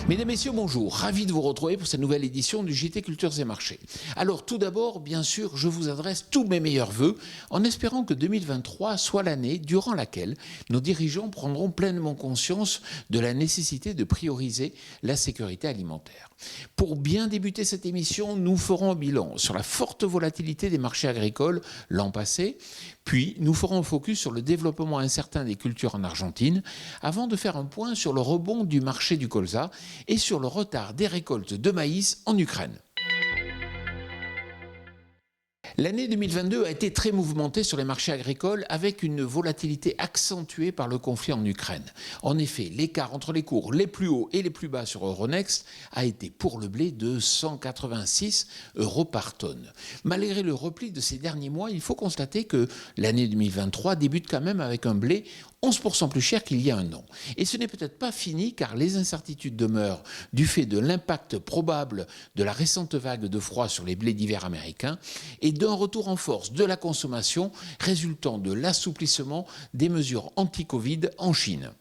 Mesdames, Messieurs, bonjour. Ravi de vous retrouver pour cette nouvelle édition du JT Cultures et Marchés. Alors, tout d'abord, bien sûr, je vous adresse tous mes meilleurs vœux en espérant que 2023 soit l'année durant laquelle nos dirigeants prendront pleinement conscience de la nécessité de prioriser la sécurité alimentaire. Pour bien débuter cette émission, nous ferons un bilan sur la forte volatilité des marchés agricoles l'an passé, puis nous ferons un focus sur le développement incertain des cultures en Argentine, avant de faire un point sur le rebond du marché du colza et sur le retard des récoltes de maïs en Ukraine. L'année 2022 a été très mouvementée sur les marchés agricoles avec une volatilité accentuée par le conflit en Ukraine. En effet, l'écart entre les cours les plus hauts et les plus bas sur Euronext a été pour le blé de 186 € par tonne. Malgré le repli de ces derniers mois, il faut constater que l'année 2023 débute quand même avec un blé 11% plus cher qu'il y a un an. Et ce n'est peut-être pas fini car les incertitudes demeurent du fait de l'impact probable de la récente vague de froid sur les blés d'hiver américains et d'un retour en force de la consommation résultant de l'assouplissement des mesures anti-Covid en Chine.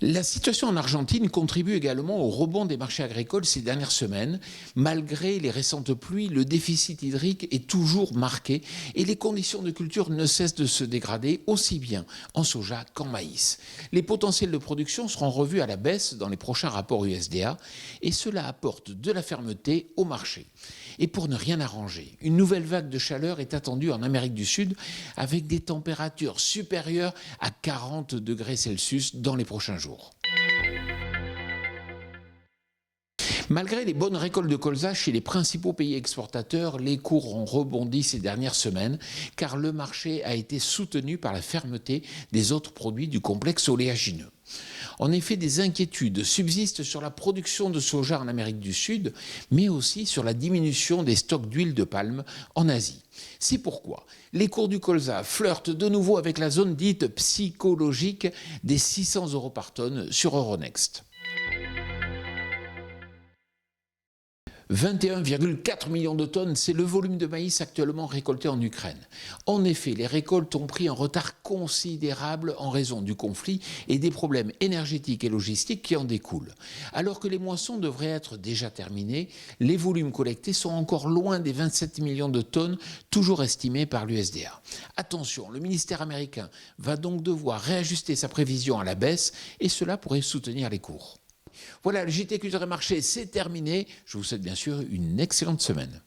La situation en Argentine contribue également au rebond des marchés agricoles ces dernières semaines. Malgré les récentes pluies, le déficit hydrique est toujours marqué et les conditions de culture ne cessent de se dégrader aussi bien en soja qu'en maïs. Les potentiels de production seront revus à la baisse dans les prochains rapports USDA et cela apporte de la fermeté au marché. Et pour ne rien arranger, une nouvelle vague de chaleur est attendue en Amérique du Sud avec des températures supérieures à 40 degrés Celsius dans les prochains jours. Malgré les bonnes récoltes de colza chez les principaux pays exportateurs, les cours ont rebondi ces dernières semaines car le marché a été soutenu par la fermeté des autres produits du complexe oléagineux. En effet, des inquiétudes subsistent sur la production de soja en Amérique du Sud, mais aussi sur la diminution des stocks d'huile de palme en Asie. C'est pourquoi les cours du colza flirtent de nouveau avec la zone dite psychologique des 600 € par tonne sur Euronext. 21,4 millions de tonnes, c'est le volume de maïs actuellement récolté en Ukraine. En effet, les récoltes ont pris un retard considérable en raison du conflit et des problèmes énergétiques et logistiques qui en découlent. Alors que les moissons devraient être déjà terminées, les volumes collectés sont encore loin des 27 millions de tonnes, toujours estimés par l'USDA. Attention, le ministère américain va donc devoir réajuster sa prévision à la baisse et cela pourrait soutenir les cours. Voilà, le JT Culture et Marché, c'est terminé. Je vous souhaite bien sûr une excellente semaine.